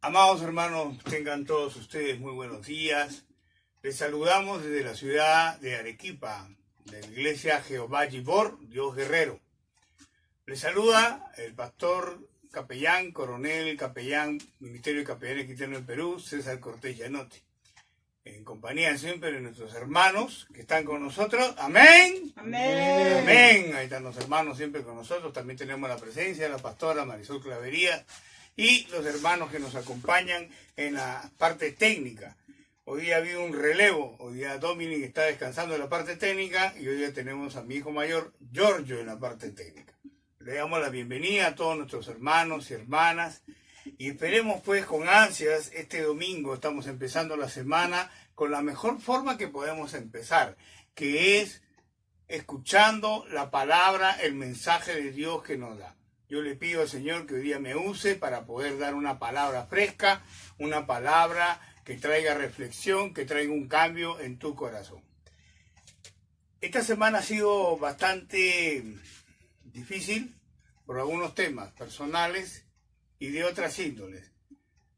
Amados hermanos, tengan todos ustedes muy buenos días. Les saludamos desde la ciudad de Arequipa, de la iglesia Jehová Yibor, Dios Guerrero. Les saluda el pastor capellán, coronel, capellán, Ministerio de Capellanes Cristianos del Perú, César Cortés Llanotti. En compañía siempre de nuestros hermanos que están con nosotros. Amén. Amén. Amén. Ahí están los hermanos siempre con nosotros. También tenemos la presencia de la pastora Marisol Clavería y los hermanos que nos acompañan en la parte técnica. Hoy día ha habido un relevo. Hoy día Dominic está descansando en la parte técnica y hoy día tenemos a mi hijo mayor, Giorgio, en la parte técnica. Le damos la bienvenida a todos nuestros hermanos y hermanas. Y esperemos pues con ansias este domingo, estamos empezando la semana con la mejor forma que podemos empezar, que es escuchando la palabra, el mensaje de Dios que nos da. Yo le pido al Señor que hoy día me use para poder dar una palabra fresca, una palabra que traiga reflexión, que traiga un cambio en tu corazón. Esta semana ha sido bastante difícil por algunos temas personales y de otras índoles,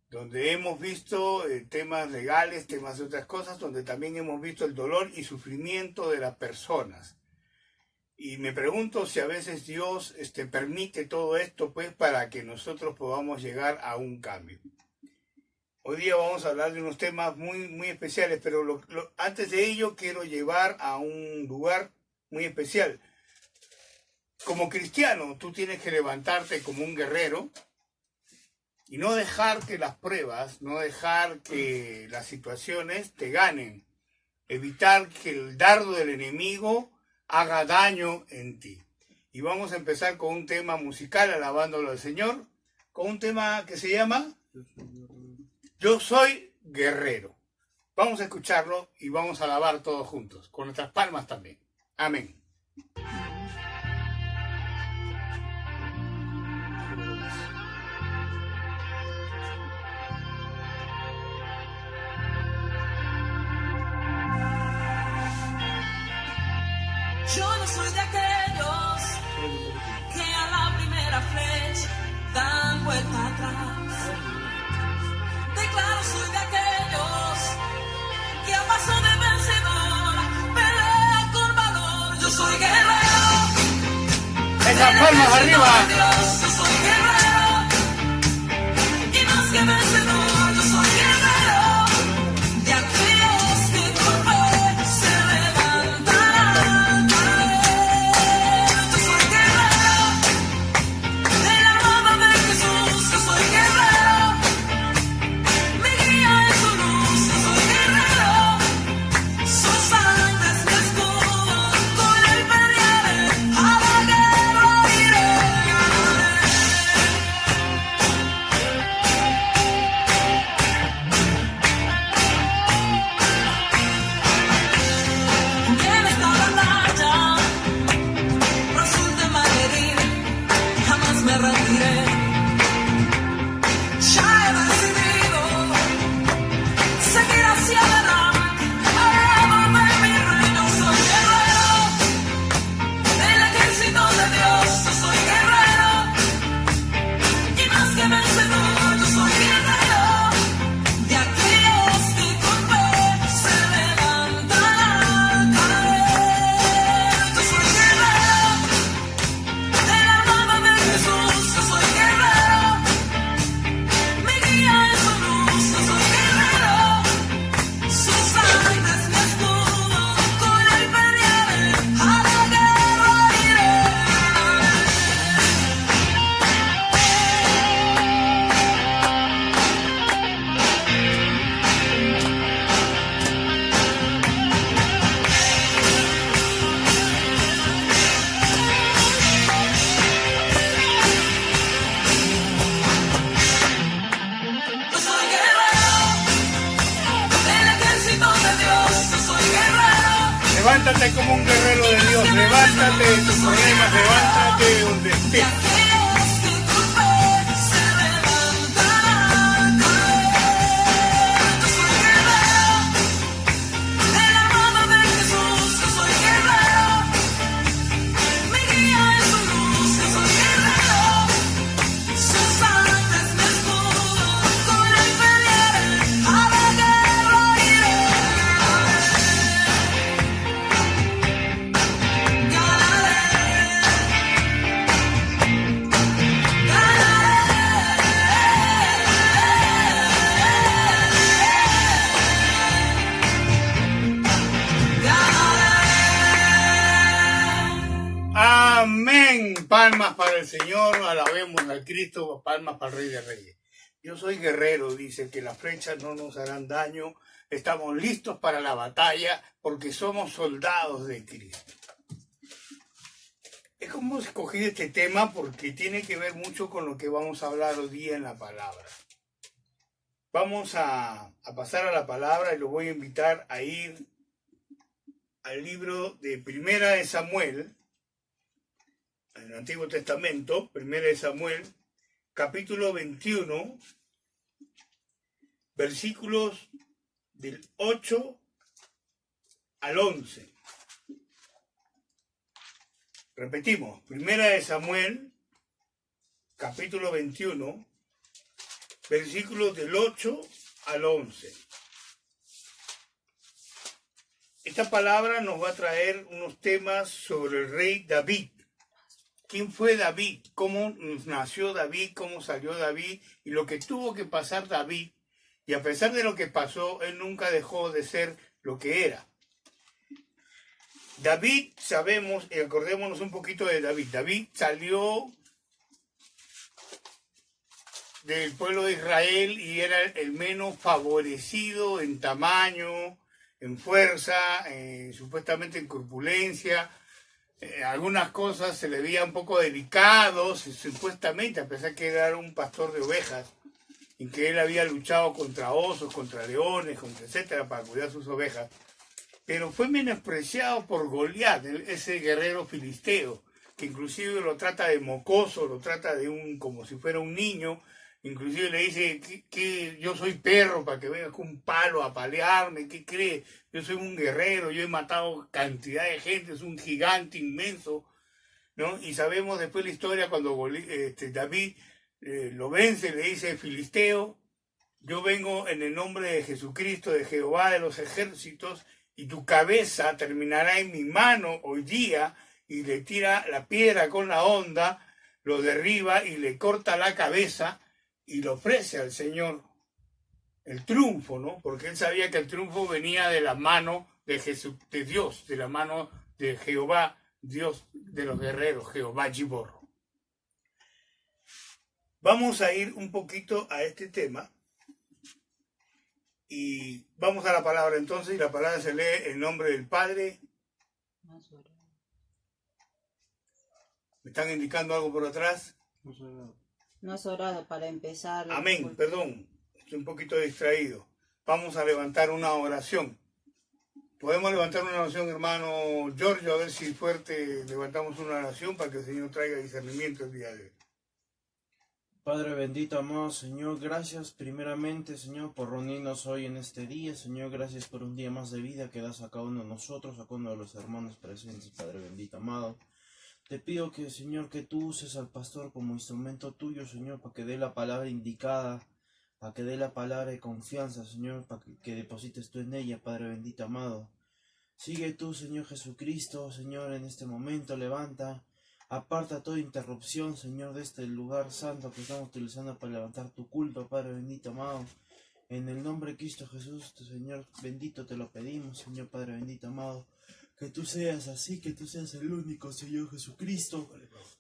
donde hemos visto temas legales, temas de otras cosas, donde también hemos visto el dolor y sufrimiento de las personas. Y me pregunto si a veces Dios permite todo esto pues para que nosotros podamos llegar a un cambio. Hoy día vamos a hablar de unos temas muy especiales, pero antes de ello quiero llevar a un lugar muy especial. Como cristiano, tú tienes que levantarte como un guerrero, y no dejar que las pruebas, no dejar que las situaciones te ganen. Evitar que el dardo del enemigo haga daño en ti. Y vamos a empezar con un tema musical, alabándolo al Señor, con un tema que se llama Yo soy guerrero. Vamos a escucharlo y vamos a alabar todos juntos, con nuestras palmas también. Amén. Yo no soy de aquellos que a la primera flecha dan vuelta atrás. Declaro, soy de aquellos que a paso de vencedor pelea con valor. Yo soy guerrero. ¡Esas palmas arriba! Dios, yo soy guerrero. Y más que vencedor, yo soy guerrero. De aquellos que con fe se levantarán. Yo soy guerrero. De la mano de Jesús, yo soy guerrero. Mi guía es su luz, yo soy guerrero. Su sangre es mi escudo, con él pelearé, a la guerra iré, ganaré. En esta batalla resulte malherir, jamás me rendiré. Ya he decidido seguir hacia adelante, al lado de mi reino. Soy guerrero del ejército de Dios. Yo soy guerrero y más que vencedor. Yo soy guerrero de aquellos que con fe se levantarán. Yo soy guerrero de la mano de Jesús. Yo soy guerrero. Mi guía es su luz. Yo soy guerrero. Su sangre es mi escudo. Con él pelearé. A la guerra iré. Yo soy guerrero del ejército de Dios. Yo soy guerrero. Levántate como un guerrero de Dios, levántate de tus problemas, levántate de donde De estés. aquellos que con fe se levantarán. Yo soy guerrero de la mano de Jesús. Yo soy guerrero. Mi guía es su luz. Yo soy guerrero. Su sangre es mi escudo. Con él Palmas para el Señor, alabemos al Cristo, palmas para el Rey de Reyes. Yo soy guerrero, dice, que las flechas no nos harán daño. Estamos listos para la batalla porque somos soldados de Cristo. Es como escogí este tema porque tiene que ver mucho con lo que vamos a hablar hoy día en la palabra. Vamos a pasar a la palabra y los voy a invitar a ir al libro de Primera de Samuel, en el Antiguo Testamento, Primera de Samuel, capítulo 21, versículos del 8 al 11. Repetimos, Primera de Samuel, capítulo 21, versículos del 8 al 11. Esta palabra nos va a traer unos temas sobre el rey David. ¿Quién fue David? ¿Cómo nació David? ¿Cómo salió David? Y lo que tuvo que pasar David. Y a pesar de lo que pasó, él nunca dejó de ser lo que era. David, sabemos, y acordémonos un poquito de David. David salió del pueblo de Israel y era el menos favorecido en tamaño, en fuerza, supuestamente en corpulencia. Algunas cosas se le veía un poco delicados, supuestamente, a pesar que era un pastor de ovejas, y que él había luchado contra osos, contra leones, contra etcétera, para cuidar sus ovejas. Pero fue menospreciado por Goliat, ese guerrero filisteo, que inclusive lo trata de mocoso, lo trata de como si fuera un niño, inclusive le dice que yo soy perro para que vengas con un palo a palearme, ¿qué cree? Yo soy un guerrero, yo he matado cantidad de gente, es un gigante inmenso, ¿no? Y sabemos después la historia cuando David lo vence, le dice, filisteo, yo vengo en el nombre de Jesucristo, de Jehová de los ejércitos, y tu cabeza terminará en mi mano hoy día, y le tira la piedra con la honda, lo derriba y le corta la cabeza y le ofrece al Señor el triunfo, ¿no? Porque él sabía que el triunfo venía de la mano de Dios, de la mano de Jehová, Dios de los guerreros, Jehová Gibor. Vamos a ir un poquito a este tema. Y vamos a la palabra entonces, y la palabra se lee en nombre del Padre. ¿Me están indicando algo por atrás? No es orado para empezar. Amén, perdón, estoy un poquito distraído. Vamos a levantar una oración. Podemos levantar una oración, hermano Giorgio, a ver si fuerte levantamos una oración para que el Señor traiga discernimiento el día de hoy. Padre bendito, amado Señor, gracias primeramente, Señor, por reunirnos hoy en este día. Señor, gracias por un día más de vida que das a cada uno de nosotros, a cada uno de los hermanos presentes, Padre bendito, amado. Te pido que, Señor, que tú uses al pastor como instrumento tuyo, Señor, para que dé la palabra indicada, para que dé la palabra de confianza, Señor, para que deposites tú en ella, Padre bendito, amado. Sigue tú, Señor Jesucristo, Señor, en este momento, levanta. Aparta toda interrupción, Señor, de este lugar santo que estamos utilizando para levantar tu culto, Padre bendito, amado. En el nombre de Cristo Jesús, tu Señor bendito, te lo pedimos, Señor Padre bendito, amado. Que tú seas así, que tú seas el único, Señor Jesucristo.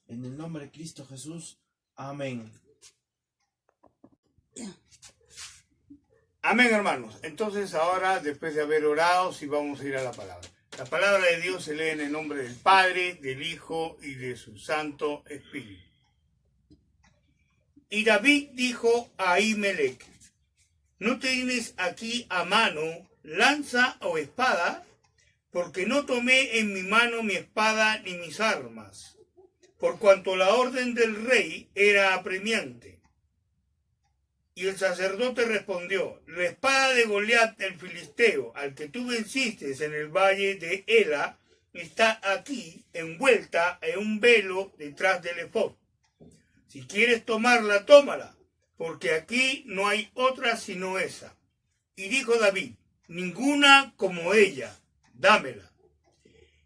En el nombre de Cristo Jesús. Amén. Amén, hermanos. Entonces ahora, después de haber orado, sí vamos a ir a la palabra. La palabra de Dios se lee en el nombre del Padre, del Hijo y de su Santo Espíritu. Y David dijo a Ahimelech: ¿no tienes aquí a mano lanza o espada? Porque no tomé en mi mano mi espada ni mis armas, por cuanto la orden del rey era apremiante. Y el sacerdote respondió: la espada de Goliat el filisteo, al que tú venciste en el valle de Ela, está aquí envuelta en un velo detrás del efod. Si quieres tomarla, tómala, porque aquí no hay otra sino esa. Y dijo David: ninguna como ella, dámela.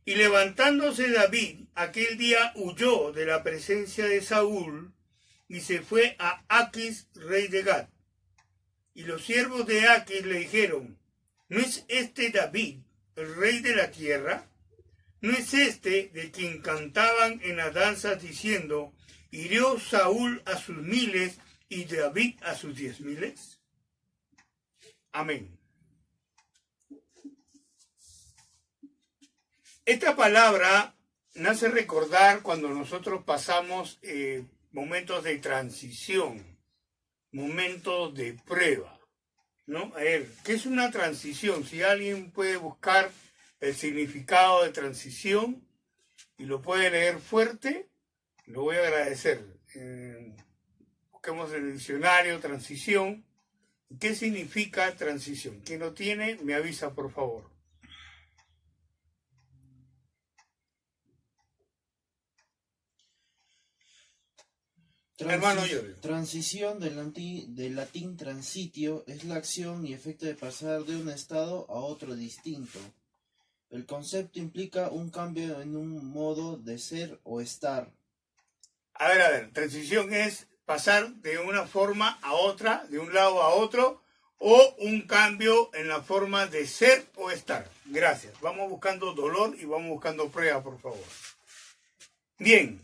Y levantándose David aquel día huyó de la presencia de Saúl, y se fue a Aquis, rey de Gat. Y los siervos de Aquis le dijeron: ¿no es este David, el rey de la tierra? ¿No es este de quien cantaban en las danzas diciendo, hirió Saúl a sus 1000 y David a sus 10.000? Amén. Esta palabra me hace recordar cuando nosotros pasamos momentos de transición, momentos de prueba, ¿no? A ver, ¿qué es una transición? Si alguien puede buscar el significado de transición y lo puede leer fuerte, lo voy a agradecer. Busquemos en el diccionario transición. ¿Qué significa transición? Quien lo tiene, me avisa, por favor. Hermano Giorgio. Transición del latín transitio es la acción y efecto de pasar de un estado a otro distinto. El concepto implica un cambio en un modo de ser o estar. A ver, transición es pasar de una forma a otra, de un lado a otro, o un cambio en la forma de ser o estar. Gracias. Vamos buscando dolor y vamos buscando prueba, por favor. Bien.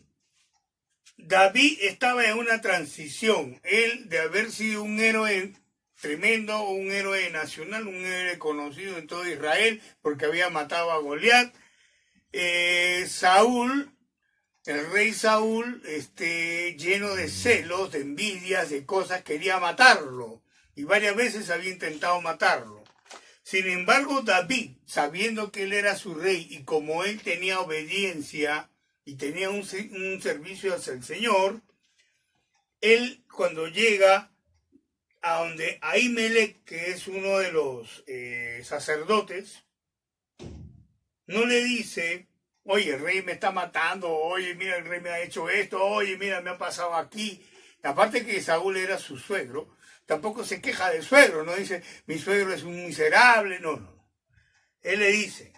David estaba en una transición. Él, de haber sido un héroe tremendo, un héroe nacional, un héroe conocido en todo Israel, porque había matado a Goliat. Saúl, el rey Saúl, lleno de celos, de envidias, de cosas, quería matarlo. Y varias veces había intentado matarlo. Sin embargo, David, sabiendo que él era su rey y como él tenía obediencia y tenía un servicio hacia el Señor, él cuando llega a donde Ahimelech, que es uno de los sacerdotes, no le dice, oye, el rey me está matando, oye, mira, el rey me ha hecho esto, oye, mira, me ha pasado aquí. Aparte que Saúl era su suegro, tampoco se queja del suegro, no dice, mi suegro es un miserable, no. Él le dice,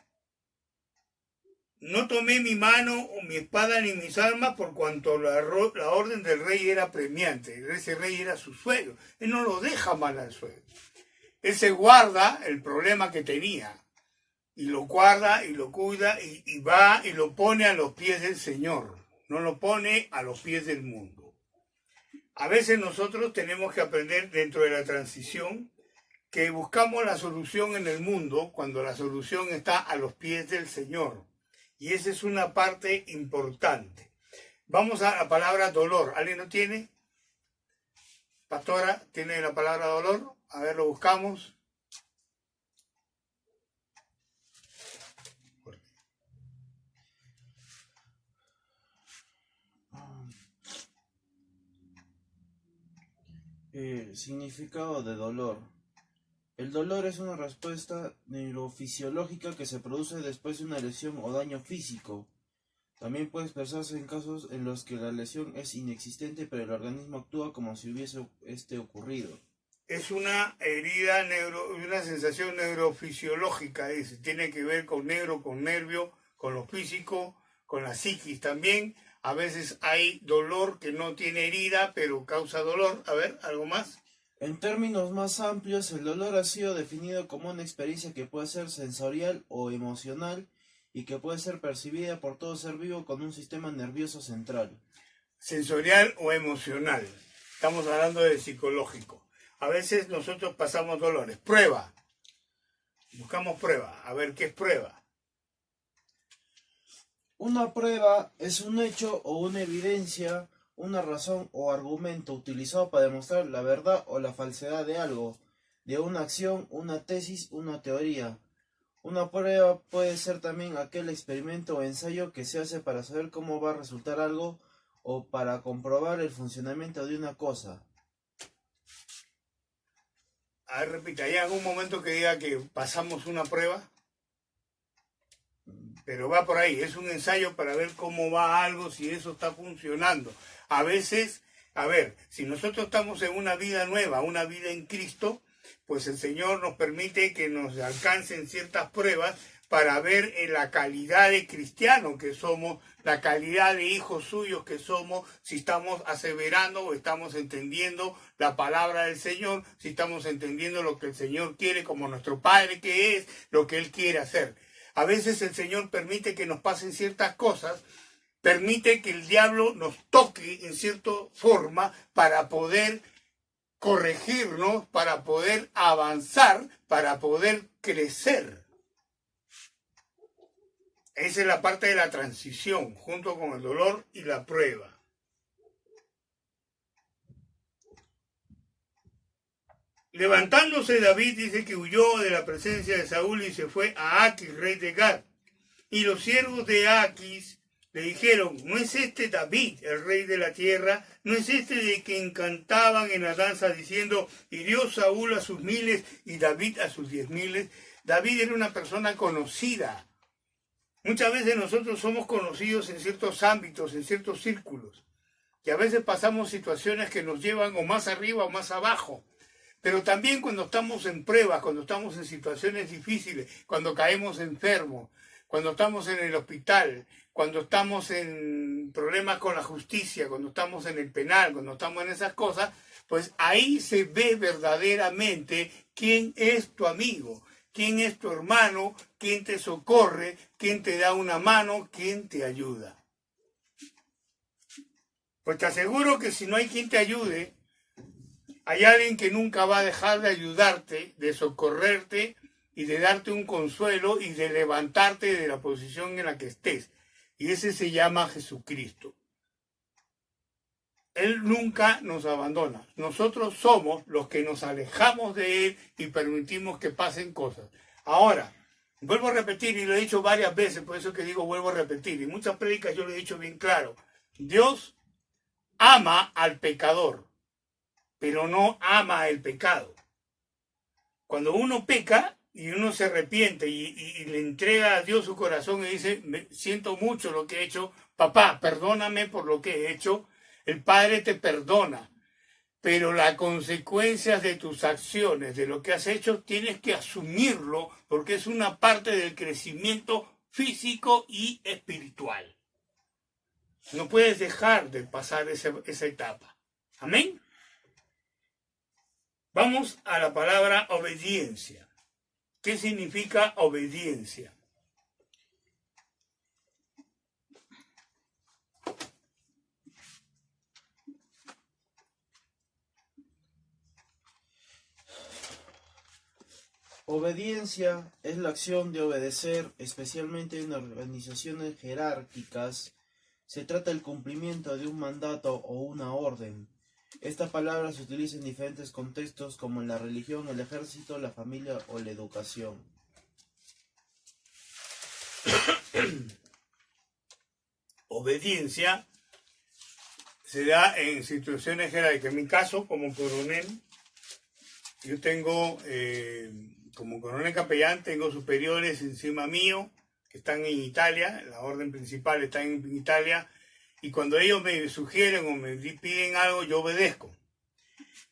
no tomé mi mano o mi espada ni mis armas por cuanto la orden del rey era premiante. Ese rey era su suegro. Él no lo deja mal al suegro. Él se guarda el problema que tenía. Y lo guarda y lo cuida y va y lo pone a los pies del Señor. No lo pone a los pies del mundo. A veces nosotros tenemos que aprender dentro de la transición que buscamos la solución en el mundo cuando la solución está a los pies del Señor. Y esa es una parte importante. Vamos a la palabra dolor. ¿Alguien lo tiene? Pastora, ¿tiene la palabra dolor? A ver, lo buscamos. Significado de dolor. El dolor es una respuesta neurofisiológica que se produce después de una lesión o daño físico. También puede expresarse en casos en los que la lesión es inexistente, pero el organismo actúa como si hubiese ocurrido. Es una herida, una sensación neurofisiológica, tiene que ver con nervio, con lo físico, con la psiquis también. A veces hay dolor que no tiene herida, pero causa dolor. A ver, ¿algo más? En términos más amplios, el dolor ha sido definido como una experiencia que puede ser sensorial o emocional y que puede ser percibida por todo ser vivo con un sistema nervioso central. Sensorial o emocional. Estamos hablando de psicológico. A veces nosotros pasamos dolores. Prueba. Buscamos prueba. A ver, ¿qué es prueba? Una prueba es un hecho o una evidencia, una razón o argumento utilizado para demostrar la verdad o la falsedad de algo, de una acción, una tesis, una teoría. Una prueba puede ser también aquel experimento o ensayo que se hace para saber cómo va a resultar algo o para comprobar el funcionamiento de una cosa. A ver, repita, ¿hay algún momento que diga que pasamos una prueba? Pero va por ahí, es un ensayo para ver cómo va algo, si eso está funcionando. A veces, a ver, si nosotros estamos en una vida nueva, una vida en Cristo, pues el Señor nos permite que nos alcancen ciertas pruebas para ver la calidad de cristiano que somos, la calidad de hijos suyos que somos, si estamos aseverando o estamos entendiendo la palabra del Señor, si estamos entendiendo lo que el Señor quiere como nuestro Padre que es, lo que Él quiere hacer. A veces el Señor permite que nos pasen ciertas cosas, permite que el diablo nos toque en cierta forma para poder corregirnos, para poder avanzar, para poder crecer. Esa es la parte de la transición, junto con el dolor y la prueba. Levantándose David, dice que huyó de la presencia de Saúl y se fue a Aquis, rey de Gad. Y los siervos de Aquis le dijeron, ¿no es este David, el rey de la tierra? ¿No es este de quien cantaban en la danza diciendo, hirió Saúl a sus 1000 y David a sus 10,000? David era una persona conocida. Muchas veces nosotros somos conocidos en ciertos ámbitos, en ciertos círculos, y a veces pasamos situaciones que nos llevan o más arriba o más abajo. Pero también cuando estamos en pruebas, cuando estamos en situaciones difíciles, cuando caemos enfermos, cuando estamos en el hospital, cuando estamos en problemas con la justicia, cuando estamos en el penal, cuando estamos en esas cosas, pues ahí se ve verdaderamente quién es tu amigo, quién es tu hermano, quién te socorre, quién te da una mano, quién te ayuda. Pues te aseguro que si no hay quien te ayude, hay alguien que nunca va a dejar de ayudarte, de socorrerte y de darte un consuelo y de levantarte de la posición en la que estés. Y ese se llama Jesucristo. Él nunca nos abandona. Nosotros somos los que nos alejamos de Él y permitimos que pasen cosas. Ahora, vuelvo a repetir, y lo he dicho varias veces, por eso que digo vuelvo a repetir. En muchas prédicas yo lo he dicho bien claro. Dios ama al pecador, pero no ama el pecado. Cuando uno peca y uno se arrepiente y le entrega a Dios su corazón y dice, siento mucho lo que he hecho, papá, perdóname por lo que he hecho, el Padre te perdona. Pero las consecuencias de tus acciones, de lo que has hecho, tienes que asumirlo porque es una parte del crecimiento físico y espiritual. No puedes dejar de pasar esa etapa. Amén. Vamos a la palabra obediencia. ¿Qué significa obediencia? Obediencia es la acción de obedecer, especialmente en organizaciones jerárquicas. Se trata del cumplimiento de un mandato o una orden. Esta palabra se utiliza en diferentes contextos como en la religión, el ejército, la familia o la educación. Obediencia se da en situaciones jerárquicas. En mi caso, como coronel, yo tengo, como coronel capellán, tengo superiores encima mío que están en Italia, la orden principal está en Italia, y cuando ellos me sugieren o me piden algo, yo obedezco.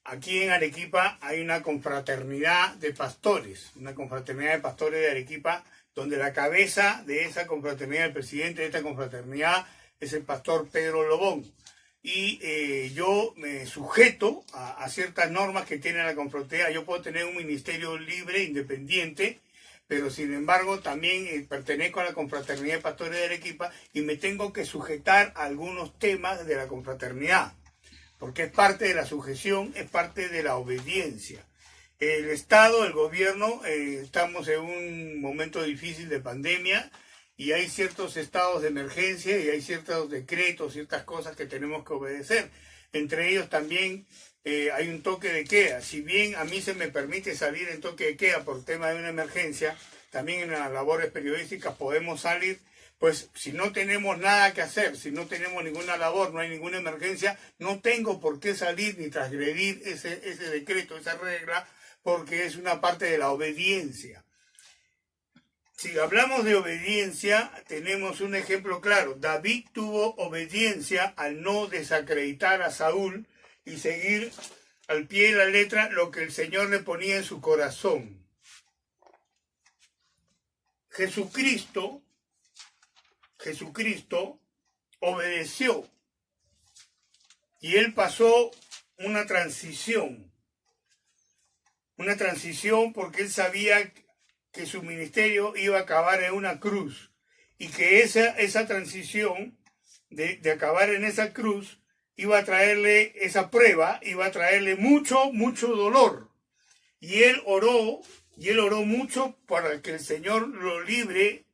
Aquí en Arequipa hay una confraternidad de pastores, de Arequipa, donde la cabeza de esa confraternidad, el presidente de esta confraternidad, es el pastor Pedro Lobón. Y yo me sujeto a ciertas normas que tiene la confraternidad. Yo puedo tener un ministerio libre, independiente, pero sin embargo también pertenezco a la confraternidad de pastores de Arequipa y me tengo que sujetar a algunos temas de la confraternidad, porque es parte de la sujeción, es parte de la obediencia. El Estado, el gobierno, estamos en un momento difícil de pandemia y hay ciertos estados de emergencia y hay ciertos decretos, ciertas cosas que tenemos que obedecer. Entre ellos también hay un toque de queda. Si bien a mí se me permite salir en toque de queda por tema de una emergencia, también en las labores periodísticas podemos salir, pues si no tenemos nada que hacer, si no tenemos ninguna labor, no hay ninguna emergencia, no tengo por qué salir ni transgredir ese decreto, esa regla, porque es una parte de la obediencia. Si hablamos de obediencia, tenemos un ejemplo claro. David tuvo obediencia al no desacreditar a Saúl y seguir al pie de la letra lo que el Señor le ponía en su corazón. Jesucristo obedeció y él pasó una transición porque él sabía que su ministerio iba a acabar en una cruz y que esa transición de acabar en esa cruz iba a traerle esa prueba, iba a traerle mucho, mucho dolor. Y él oró mucho para que el Señor lo libre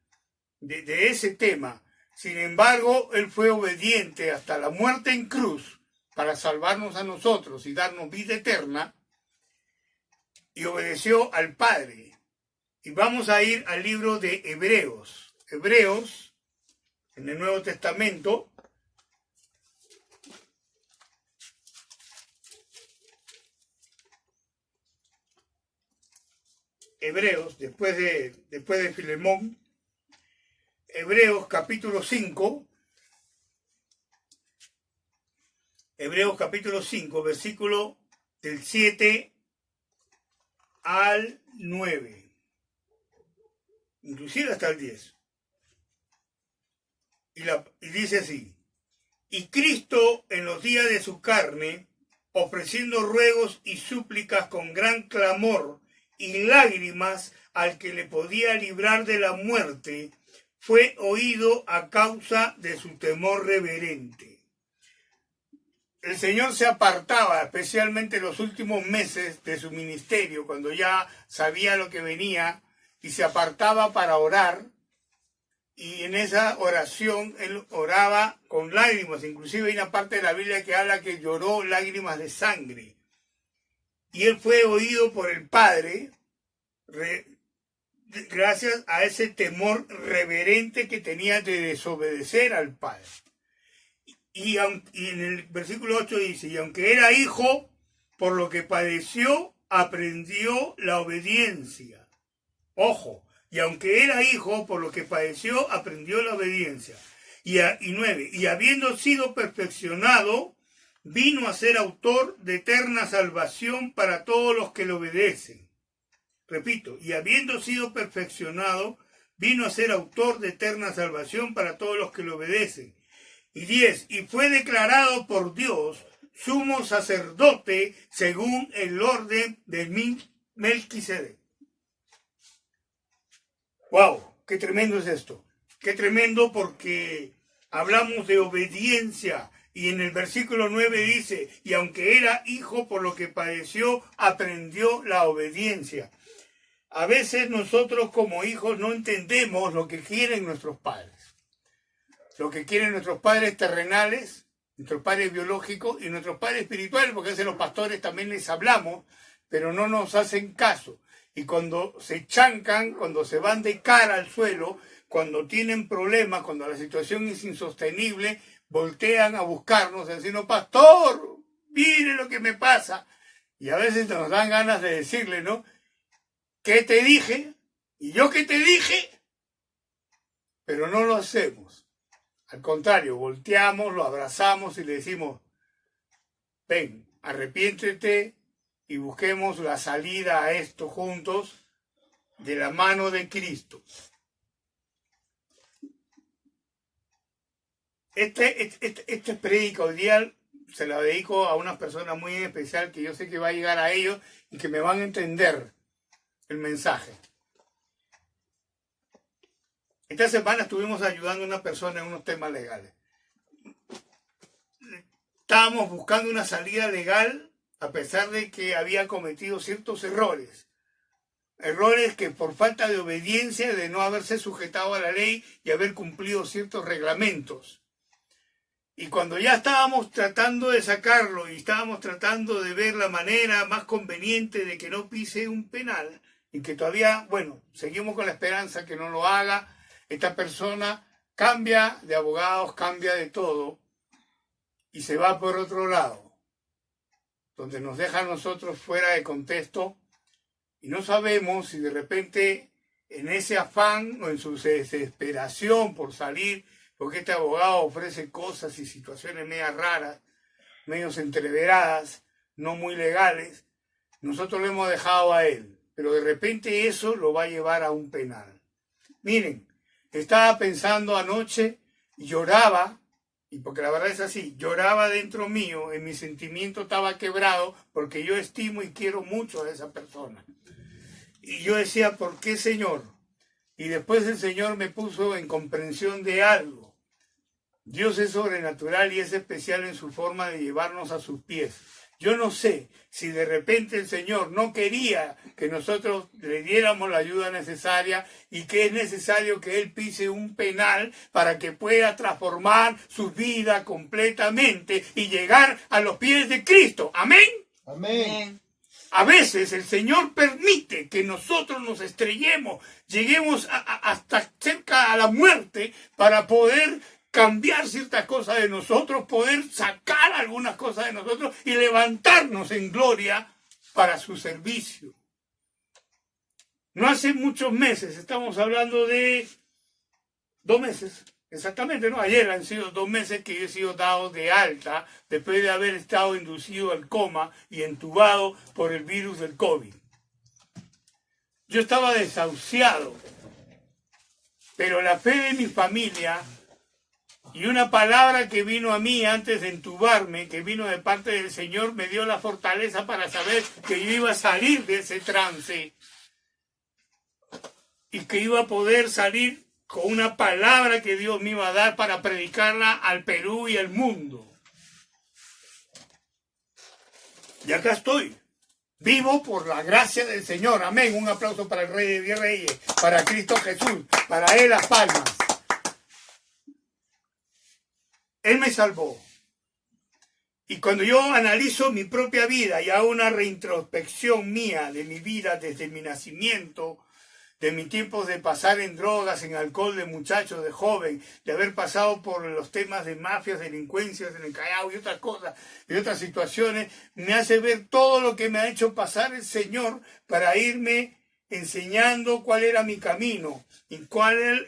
de ese tema. Sin embargo, él fue obediente hasta la muerte en cruz para salvarnos a nosotros y darnos vida eterna, y obedeció al Padre. Y vamos a ir al libro de Hebreos. Hebreos, en el Nuevo Testamento. Hebreos, después de Filemón. Hebreos capítulo 5. Hebreos capítulo 5, versículo del 7 al 9. Inclusive hasta el 10. Y dice así: y Cristo en los días de su carne, ofreciendo ruegos y súplicas con gran clamor y lágrimas al que le podía librar de la muerte, fue oído a causa de su temor reverente. El Señor se apartaba, especialmente en los últimos meses de su ministerio, cuando ya sabía lo que venía, y se apartaba para orar. Y en esa oración él oraba con lágrimas. Inclusive hay una parte de la Biblia que habla que lloró lágrimas de sangre. Y él fue oído por el Padre gracias a ese temor reverente que tenía de desobedecer al Padre. Y en el versículo 8 dice: y aunque era hijo, por lo que padeció, aprendió la obediencia. Ojo, y aunque era hijo, por lo que padeció, aprendió la obediencia. Y 9, y habiendo sido perfeccionado, vino a ser autor de eterna salvación para todos los que le obedecen. Repito, y habiendo sido perfeccionado, vino a ser autor de eterna salvación para todos los que le obedecen. Y 10, y fue declarado por Dios sumo sacerdote según el orden de Melquisedec. ¡Wow! ¡Qué tremendo es esto! ¡Qué tremendo! Porque hablamos de obediencia. Y en el versículo 9 dice: y aunque era hijo, por lo que padeció, aprendió la obediencia. A veces nosotros como hijos no entendemos lo que quieren nuestros padres. Lo que quieren nuestros padres terrenales, nuestros padres biológicos y nuestros padres espirituales, porque a veces los pastores también les hablamos, pero no nos hacen caso. Y cuando se chancan, cuando se van de cara al suelo, cuando tienen problemas, cuando la situación es insostenible, voltean a buscarnos, a decirnos: pastor, mire lo que me pasa. Y a veces nos dan ganas de decirle, ¿no? ¿Qué te dije? ¿Y yo qué te dije? Pero no lo hacemos. Al contrario, volteamos, lo abrazamos y le decimos: ven, arrepiéntete y busquemos la salida a esto juntos de la mano de Cristo. Este prédica hoy día se la dedico a una persona muy especial que yo sé que va a llegar a ellos y que me van a entender el mensaje. Esta semana estuvimos ayudando a una persona en unos temas legales. Estábamos buscando una salida legal a pesar de que había cometido ciertos errores. Errores que por falta de obediencia, de no haberse sujetado a la ley y haber cumplido ciertos reglamentos. Y cuando ya estábamos tratando de sacarlo y estábamos tratando de ver la manera más conveniente de que no pise un penal, y que todavía, bueno, seguimos con la esperanza que no lo haga, esta persona cambia de abogados, cambia de todo y se va por otro lado, donde nos deja a nosotros fuera de contexto y no sabemos si de repente en ese afán o en su desesperación por salir, porque este abogado ofrece cosas y situaciones medias raras, medios entreveradas, no muy legales, nosotros lo hemos dejado a él, pero de repente eso lo va a llevar a un penal. Miren, estaba pensando anoche, lloraba, y porque la verdad es así, lloraba dentro mío, en mi sentimiento estaba quebrado, porque yo estimo y quiero mucho a esa persona. Y yo decía, ¿por qué, Señor? Y después el Señor me puso en comprensión de algo. Dios es sobrenatural y es especial en su forma de llevarnos a sus pies. Yo no sé si de repente el Señor no quería que nosotros le diéramos la ayuda necesaria y que es necesario que Él pise un penal para que pueda transformar su vida completamente y llegar a los pies de Cristo. Amén. Amén. A veces el Señor permite que nosotros nos estrellemos, lleguemos hasta cerca a la muerte para poder cambiar ciertas cosas de nosotros, poder sacar algunas cosas de nosotros y levantarnos en gloria para su servicio. No hace muchos meses, estamos hablando de 2 meses, exactamente, ¿no? Ayer han sido 2 meses que yo he sido dado de alta después de haber estado inducido al coma y entubado por el virus del COVID. Yo estaba desahuciado, pero la fe de mi familia y una palabra que vino a mí antes de entubarme, que vino de parte del Señor, me dio la fortaleza para saber que yo iba a salir de ese trance y que iba a poder salir con una palabra que Dios me iba a dar para predicarla al Perú y al mundo. Y acá estoy, vivo por la gracia del Señor. Amén. Un aplauso para el Rey de Reyes, para Cristo Jesús, para Él las palmas. Él me salvó. Y cuando yo analizo mi propia vida y hago una reintrospección mía de mi vida desde mi nacimiento, de mis tiempos de pasar en drogas, en alcohol, de muchacho, de joven, de haber pasado por los temas de mafias, delincuencias en el Callao y otras cosas, y otras situaciones, me hace ver todo lo que me ha hecho pasar el Señor para irme enseñando cuál era mi camino y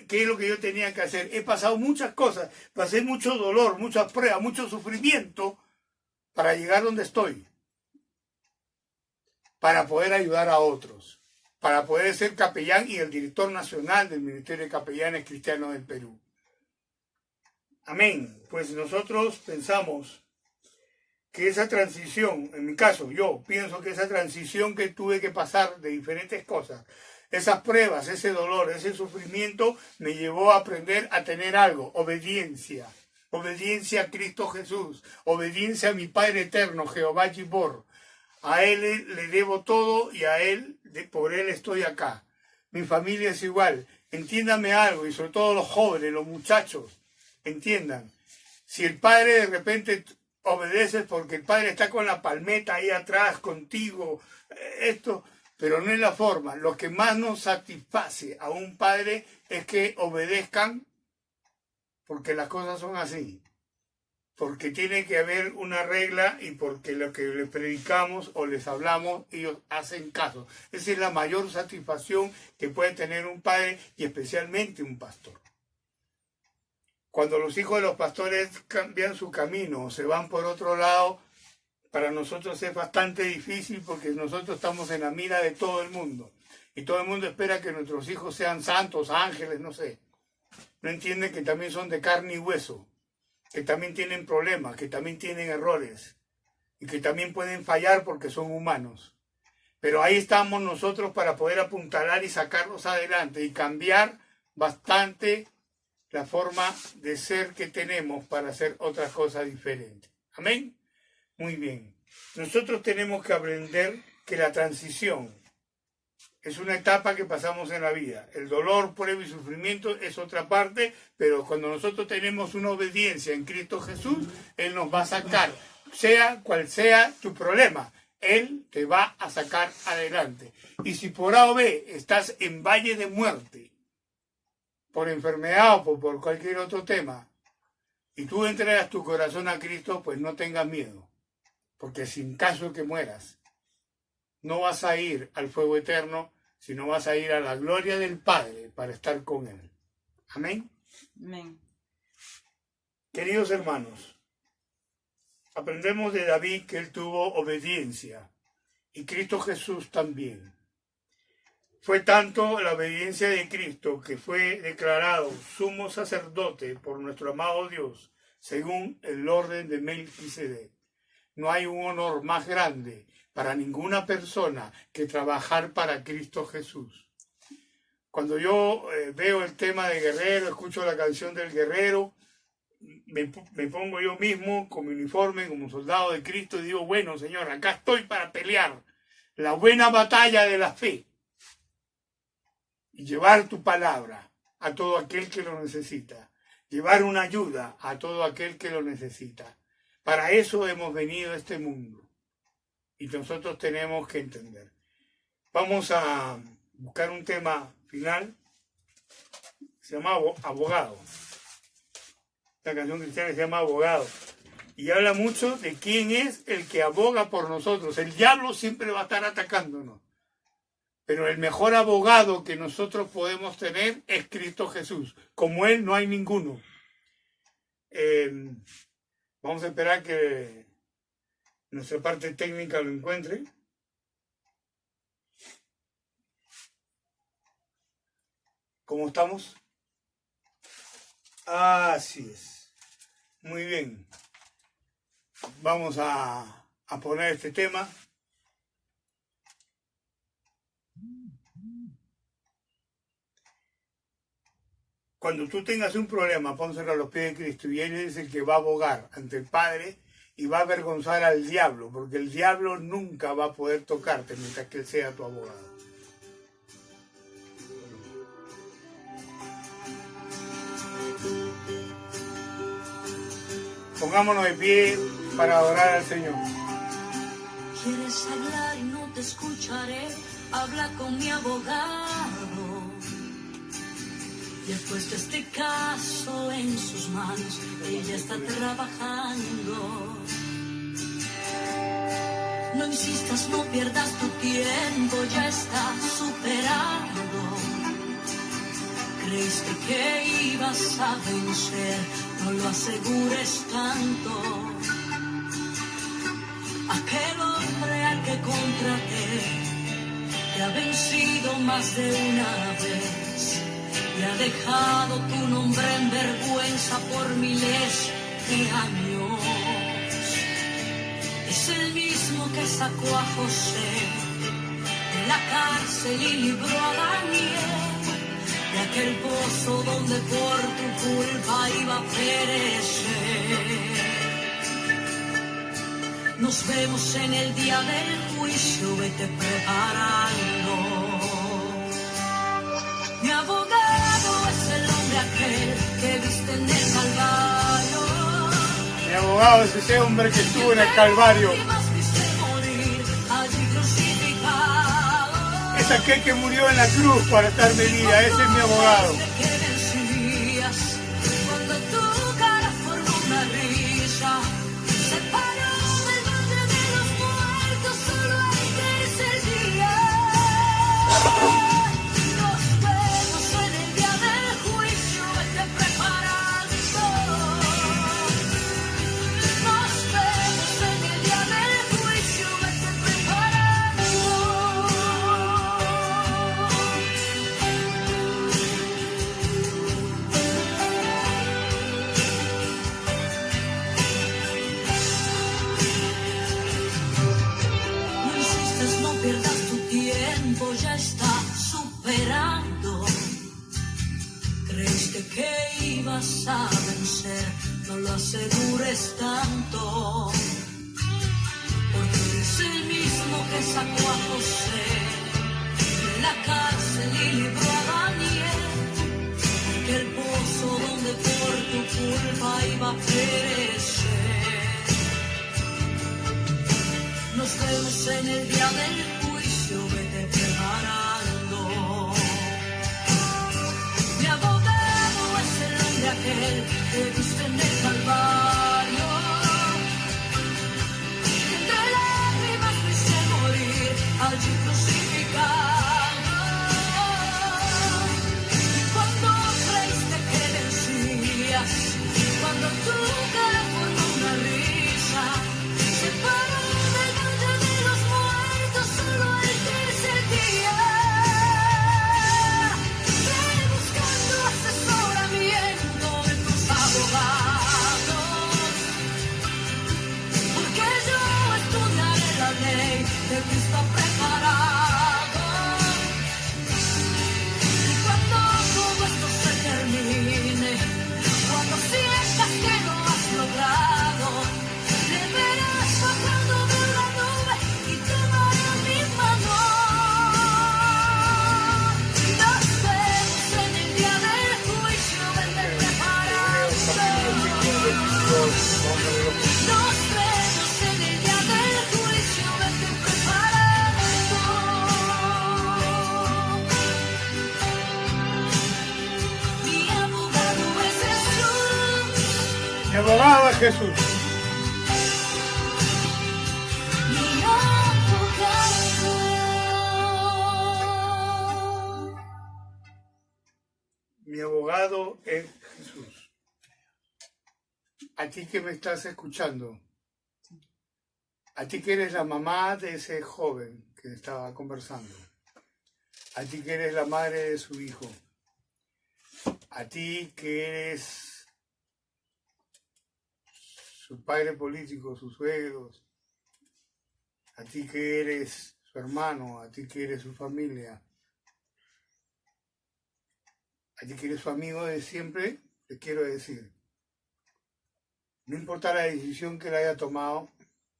qué es lo que yo tenía que hacer. He pasado muchas cosas, pasé mucho dolor, muchas pruebas, mucho sufrimiento para llegar donde estoy, para poder ayudar a otros, para poder ser capellán y el director nacional del Ministerio de Capellanes Cristianos del Perú. Amén. Pues nosotros pensamos que esa transición, en mi caso, yo pienso que esa transición que tuve que pasar de diferentes cosas, esas pruebas, ese dolor, ese sufrimiento, me llevó a aprender a tener algo, obediencia. Obediencia a Cristo Jesús, obediencia a mi Padre Eterno, Jehová Gibor. A Él le debo todo y a Él, por Él estoy acá. Mi familia es igual. Entiéndame algo, y sobre todo los jóvenes, los muchachos, entiendan. Si el Padre de repente obedeces porque el Padre está con la palmeta ahí atrás contigo, esto, pero no es la forma. Lo que más nos satisface a un Padre es que obedezcan porque las cosas son así, porque tiene que haber una regla y porque lo que les predicamos o les hablamos, ellos hacen caso. Esa es la mayor satisfacción que puede tener un padre y especialmente un pastor. Cuando los hijos de los pastores cambian su camino o se van por otro lado, para nosotros es bastante difícil porque nosotros estamos en la mira de todo el mundo. Y todo el mundo espera que nuestros hijos sean santos, ángeles, no sé. No entienden que también son de carne y hueso, que también tienen problemas, que también tienen errores y que también pueden fallar porque son humanos. Pero ahí estamos nosotros para poder apuntalar y sacarlos adelante y cambiar bastante la forma de ser que tenemos para hacer otras cosas diferentes. Amén. Muy bien. Nosotros tenemos que aprender que la transición es una etapa que pasamos en la vida. El dolor, prueba y sufrimiento es otra parte, pero cuando nosotros tenemos una obediencia en Cristo Jesús, Él nos va a sacar, sea cual sea tu problema, Él te va a sacar adelante. Y si por A o B estás en valle de muerte, por enfermedad o por cualquier otro tema, y tú entregas tu corazón a Cristo, pues no tengas miedo, porque sin caso que mueras, no vas a ir al fuego eterno, sino vas a ir a la gloria del Padre para estar con Él. Amén. Amén. Queridos hermanos, aprendemos de David que él tuvo obediencia y Cristo Jesús también. Fue tanto la obediencia de Cristo que fue declarado sumo sacerdote por nuestro amado Dios, según el orden de Melquisedec. No hay un honor más grande, para ninguna persona que trabajar para Cristo Jesús. Cuando yo veo el tema de Guerrero, escucho la canción del Guerrero, me pongo yo mismo con mi uniforme como soldado de Cristo y digo, bueno, Señor, acá estoy para pelear la buena batalla de la fe y llevar tu palabra a todo aquel que lo necesita, llevar una ayuda a todo aquel que lo necesita. Para eso hemos venido a este mundo y nosotros tenemos que entender. Vamos a buscar un tema final, se llama Abogado. Esta canción cristiana se llama Abogado y habla mucho de quién es el que aboga por nosotros. El diablo siempre va a estar atacándonos, pero el mejor abogado que nosotros podemos tener es Cristo Jesús. Como Él no hay ninguno. Vamos a esperar que nuestra parte técnica lo encuentre. ¿Cómo estamos? Así es. Muy bien. Vamos a poner este tema. Cuando tú tengas un problema, pónselo a los pies de Cristo y Él es el que va a abogar ante el Padre y va a avergonzar al diablo, porque el diablo nunca va a poder tocarte mientras que Él sea tu abogado. Pongámonos de pie para adorar al Señor. ¿Quieres hablar y no te escucharé? Habla con mi abogado. Y he puesto este caso en sus manos. Ella está trabajando. No insistas, no pierdas tu tiempo. Ya está superado. Creíste que ibas a vencer. No lo asegures tanto. Aquel hombre al que contraté te ha vencido más de una vez y ha dejado tu nombre en vergüenza por miles de años. Es el mismo que sacó a José de la cárcel y libró a Daniel de aquel pozo donde por tu culpa iba a perecer. Nos vemos en el día del juicio, vete preparando. Mi abogado es el hombre aquel que viste en el Calvario. Mi abogado es ese hombre que estuvo en el Calvario. Es aquel que murió en la cruz para estar de vida, ese es mi abogado. Cuando tu cara formó una risa, se paró del valle de los muertos, solo este es el día. Nos vemos en el día del juicio, vete preparando. Nos vemos en el día del juicio, vete preparando. No insistas, no pierdas tu tiempo, ya está superando. Creíste que ibas a vencer, no lo asegures tanto. Porque eres el mismo que sacó a José de la cárcel y libró a Daniel de aquel pozo donde por tu culpa iba a perecer. Nos vemos en el día del juicio, vete preparando. Mi abogado es el hombre aquel que viste en el Calvario. Entre lágrimas viste morir allí crucificado. Y cuando creíste que vencías, cuando tu cara formó una risa, se paró del valle de los muertos, solo el tercer día. Ve buscando asesoramiento de tus abogados, porque yo estudiaré la ley Jesús. Mi abogado. Mi abogado es Jesús. A ti que me estás escuchando, a ti que eres la mamá de ese joven que estaba conversando, a ti que eres la madre de su hijo, a ti que eres su padre político, sus suegros, a ti que eres su hermano, a ti que eres su familia, a ti que eres su amigo de siempre, te quiero decir, no importa la decisión que él haya tomado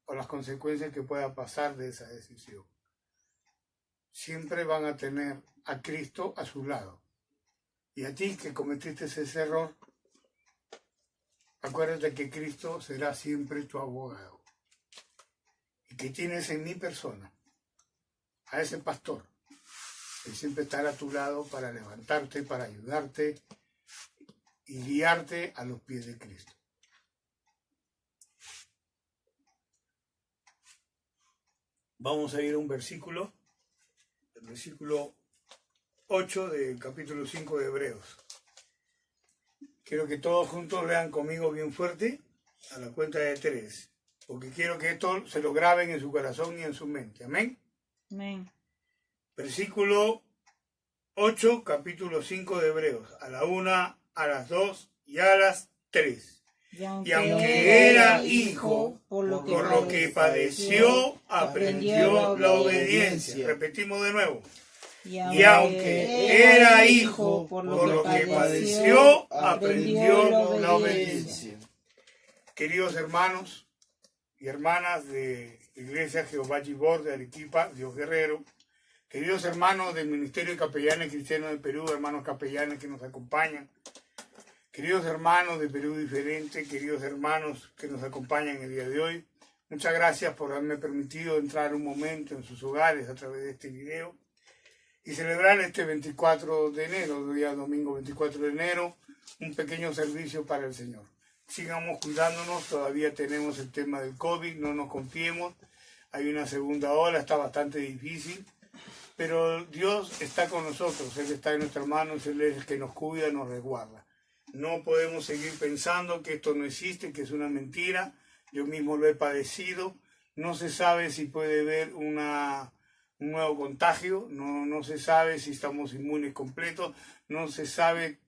o las consecuencias que pueda pasar de esa decisión, siempre van a tener a Cristo a su lado. Y a ti que cometiste ese error, acuérdate que Cristo será siempre tu abogado. Y que tienes en mi persona a ese pastor, que siempre estará a tu lado para levantarte, para ayudarte y guiarte a los pies de Cristo. Vamos a ir a un versículo, el versículo 8 del capítulo 5 de Hebreos. Quiero que todos juntos lean conmigo bien fuerte a la cuenta de 3, porque quiero que esto se lo graben en su corazón y en su mente. Amén. Amén. Versículo 8, capítulo 5 de Hebreos, a la 1, a las 2 y a las 3. Y aunque era hijo, por lo que padeció, aprendió la obediencia. Repetimos de nuevo. Y aunque era hijo, por lo que padeció, aprendió la obediencia. Queridos hermanos y hermanas de Iglesia Jehová Gibor de Arequipa, Dios Guerrero, queridos hermanos del Ministerio de Capellanes Cristianos de Perú, hermanos capellanes que nos acompañan, queridos hermanos de Perú Diferente, queridos hermanos que nos acompañan el día de hoy, muchas gracias por haberme permitido entrar un momento en sus hogares a través de este video y celebrar este 24 de enero, día domingo 24 de enero, un pequeño servicio para el Señor. Sigamos cuidándonos, todavía tenemos el tema del COVID, no nos confiemos, hay una segunda ola, está bastante difícil, pero Dios está con nosotros, Él está en nuestras manos, Él es el que nos cuida, nos resguarda. No podemos seguir pensando que esto no existe, que es una mentira. Yo mismo lo he padecido. No se sabe si puede haber un nuevo contagio. No se sabe si estamos inmunes completos. No se sabe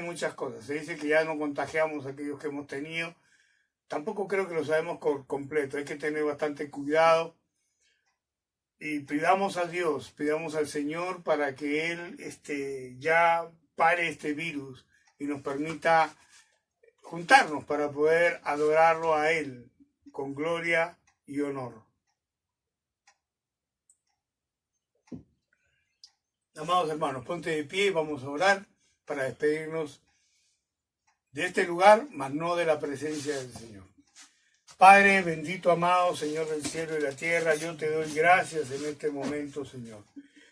muchas cosas. Se dice que ya no contagiamos a aquellos que hemos tenido. Tampoco creo que lo sabemos completo. Hay que tener bastante cuidado. Y pidamos a Dios, pidamos al Señor para que Él ya pare este virus y nos permita juntarnos para poder adorarlo a Él con gloria y honor. Amados hermanos, ponte de pie y vamos a orar para despedirnos de este lugar, mas no de la presencia del Señor. Padre bendito, amado, Señor del cielo y la tierra, yo te doy gracias en este momento, Señor.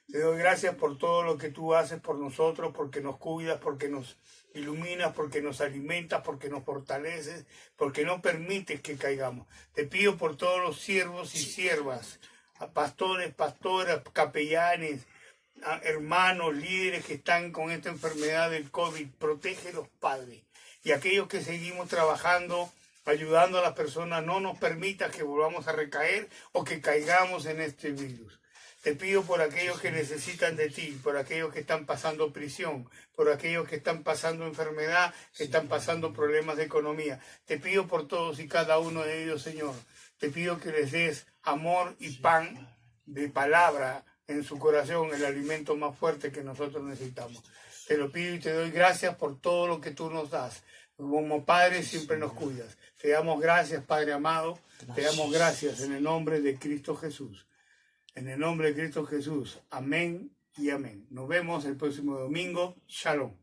Te doy gracias por todo lo que tú haces por nosotros, porque nos cuidas, porque nos iluminas, porque nos alimentas, porque nos fortaleces, porque no permites que caigamos. Te pido por todos los siervos y siervas, a pastores, pastoras, capellanes, a hermanos, líderes que están con esta enfermedad del COVID. Protégelos, Padre. Y aquellos que seguimos trabajando, ayudando a las personas, no nos permitas que volvamos a recaer o que caigamos en este virus. Te pido por aquellos que necesitan de ti, por aquellos que están pasando prisión, por aquellos que están pasando enfermedad, que están pasando problemas de economía. Te pido por todos y cada uno de ellos, Señor. Te pido que les des amor y pan de palabra en su corazón, el alimento más fuerte que nosotros necesitamos. Te lo pido y te doy gracias por todo lo que tú nos das. Como Padre siempre nos cuidas. Te damos gracias, Padre amado. Te damos gracias en el nombre de Cristo Jesús. En el nombre de Cristo Jesús. Amén y amén. Nos vemos el próximo domingo. Shalom.